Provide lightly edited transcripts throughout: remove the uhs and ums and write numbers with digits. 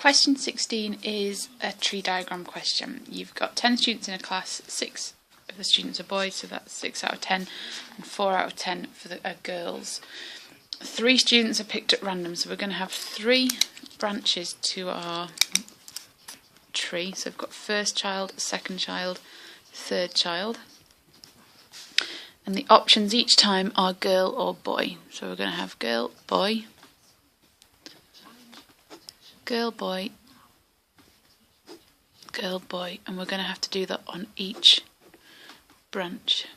Question 16 is a tree diagram question. You've got 10 students in a class, 6 of the students are boys, so that's 6 out of 10, and 4 out of 10 for the girls. 3 students are picked at random, so we're going to have 3 branches to our tree. So we've got first child, second child, third child. And the options each time are girl or boy. So we're going to have girl, boy, girl, boy, girl, boy, and we're going to have to do that on each branch.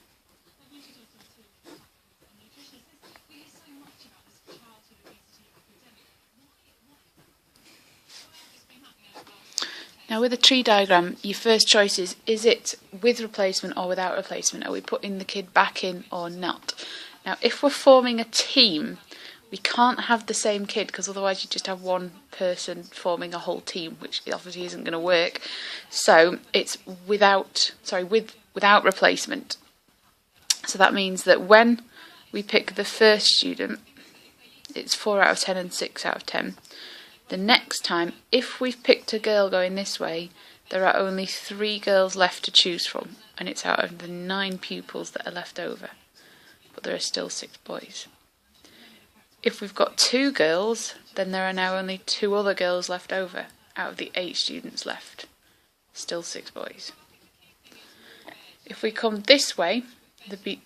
Now with a tree diagram, your first choice is it with replacement or without replacement? Are we putting the kid back in or not? Now if we're forming a team, we can't have the same kid because otherwise you just have one person forming a whole team, which obviously isn't going to work. So it's without replacement. So that means that when we pick the first student, it's 4 out of 10 and 6 out of 10. The next time, if we've picked a girl going this way, there are only 3 girls left to choose from, and it's out of the 9 pupils that are left over. But there are still 6 boys. If we've got 2 girls, then there are now only 2 other girls left over, out of the 8 students left. Still 6 boys. If we come this way, there'd be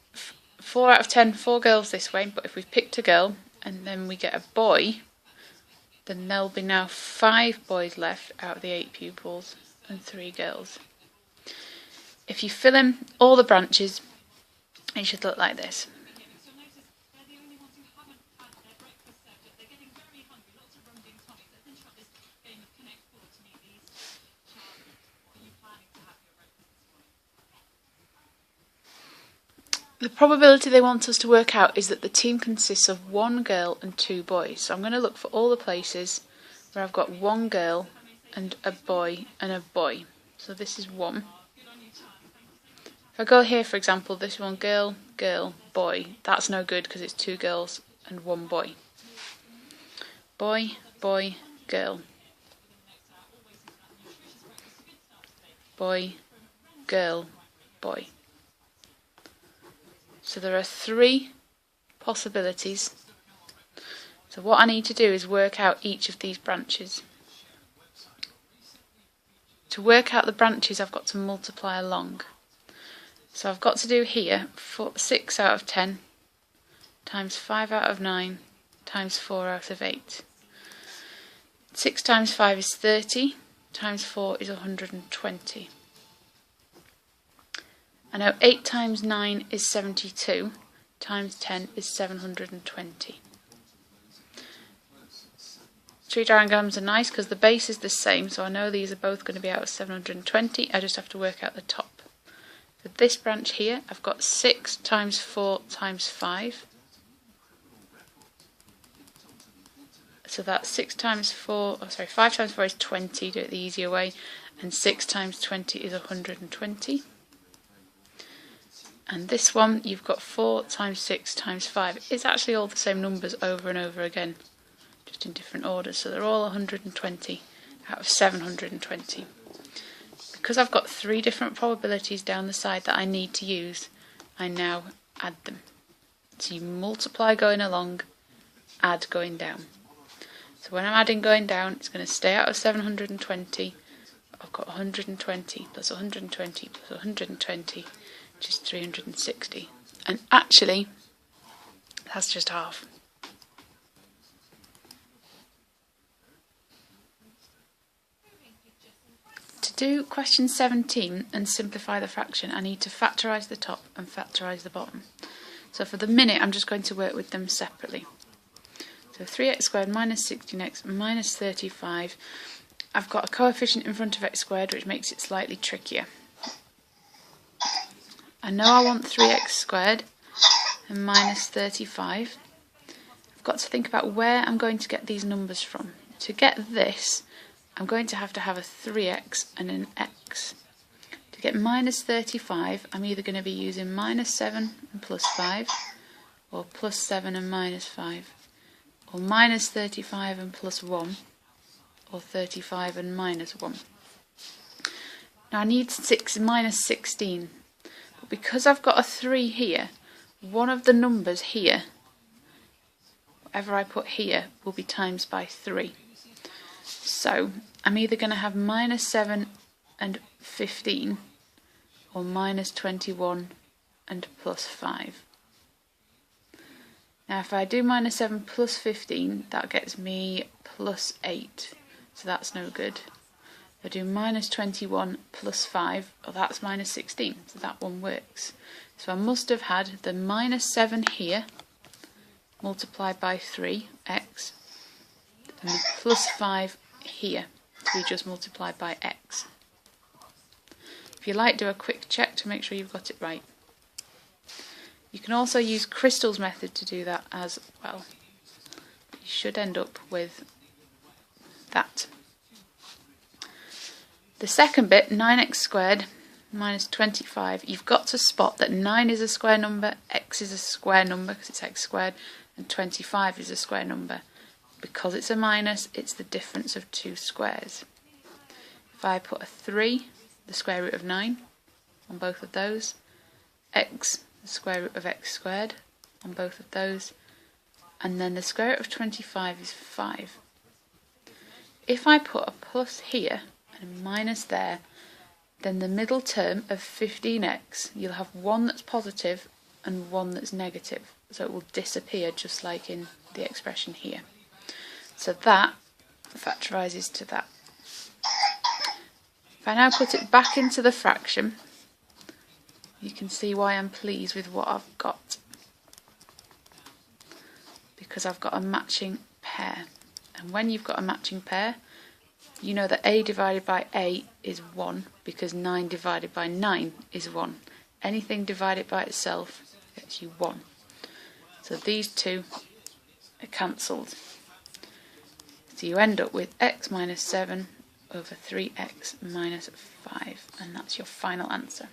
4 out of 10, 4 girls this way, but if we've picked a girl, and then we get a boy, then there'll be now 5 boys left out of the 8 pupils and 3 girls. If you fill in all the branches, it should look like this. The probability they want us to work out is that the team consists of 1 girl and 2 boys. So I'm going to look for all the places where I've got 1 girl and a boy and a boy. So this is 1. If I go here, for example, this one, girl, girl, boy, that's no good because it's 2 girls and 1 boy. Boy, boy, girl. Boy, girl, boy. So there are 3 possibilities. So what I need to do is work out each of these branches. To work out the branches, I've got to multiply along. So I've got to do here 6 out of 10 times 5 out of 9 times 4 out of 8. 6 times 5 is 30, times 4 is 120. I know 8 times 9 is 72, times 10 is 720. Tree diagrams are nice because the base is the same, so I know these are both going to be out of 720, I just have to work out the top. For this branch here, I've got 6 times 4 times 5. So that's 5 times 4 is 20, do it the easier way, and 6 times 20 is 120. And this one, you've got 4 times 6 times 5. It's actually all the same numbers over and over again, just in different orders. So they're all 120 out of 720. Because I've got 3 different probabilities down the side that I need to use, I now add them. So you multiply going along, add going down. So when I'm adding going down, it's going to stay out of 720. I've got 120 plus 120 plus 120. Which is 360, and actually that's just half. To do question 17 and simplify the fraction, I need to factorise the top and factorise the bottom. So for the minute I'm just going to work with them separately. So 3x squared minus 16x minus 35. I've got a coefficient in front of x squared, which makes it slightly trickier. I know I want 3x squared and minus 35. I've got to think about where I'm going to get these numbers from. To get this, I'm going to have a 3x and an x. To get minus 35, I'm either going to be using minus 7 and plus 5, or plus 7 and minus 5, or minus 35 and plus 1, or 35 and minus 1. Now I need minus 16, but because I've got a 3 here, one of the numbers here, whatever I put here, will be times by 3. So I'm either going to have minus 7 and 15 or minus 21 and plus 5. Now if I do minus 7 plus 15, that gets me plus 8, so that's no good. If I do minus 21 plus 5, oh, that's minus 16, so that one works. So I must have had the minus 7 here multiplied by 3, x, and the plus 5 here to be just multiplied by x. If you like, do a quick check to make sure you've got it right. You can also use Crystal's method to do that as well. You should end up with that. The second bit, 9x squared minus 25, you've got to spot that 9 is a square number, x is a square number because it's x squared, and 25 is a square number. Because it's a minus, it's the difference of two squares. If I put a 3, the square root of 9, on both of those, x, the square root of x squared, on both of those, and then the square root of 25 is 5. If I put a plus here and a minus there, then the middle term of 15x, you'll have one that's positive and one that's negative, so it will disappear just like in the expression here. So that factorises to that. If I now put it back into the fraction, you can see why I'm pleased with what I've got. Because I've got a matching pair. And when you've got a matching pair, you know that a divided by a is 1, because 9 divided by 9 is 1. Anything divided by itself gets you 1. So these two are cancelled. So you end up with x minus 7 over 3x minus 5, and that's your final answer.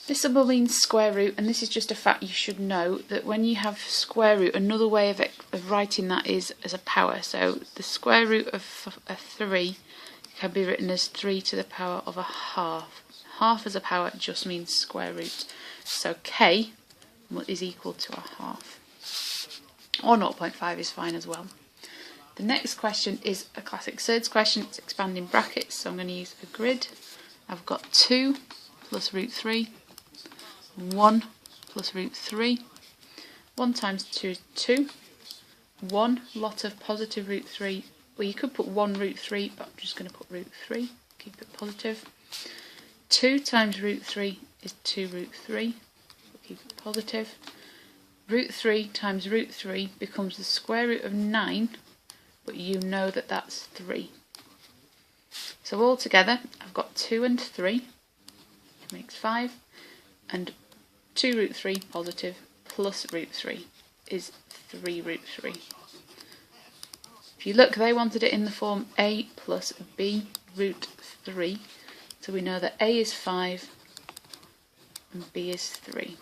This symbol means square root, and this is just a fact you should know, that when you have square root, another way of writing that is as a power. So the square root of a 3 can be written as 3 to the power of a half. Half as a power just means square root. So k is equal to a half. Or 0.5 is fine as well. The next question is a classic surds question. It's expanding brackets, so I'm going to use a grid. I've got 2 plus root 3, 1 plus root 3. 1 times 2 is 2. 1 lot of positive root 3. Well, you could put 1 root 3, but I'm just going to put root 3. Keep it positive. 2 times root 3 is 2 root 3. Keep it positive. Root 3 times root 3 becomes the square root of 9, but you know that that's 3. So altogether, I've got 2 and 3, which makes 5, and 2 root 3 positive plus root 3 is 3 root 3. If you look, they wanted it in the form a plus b root 3, so we know that a is 5 and b is 3.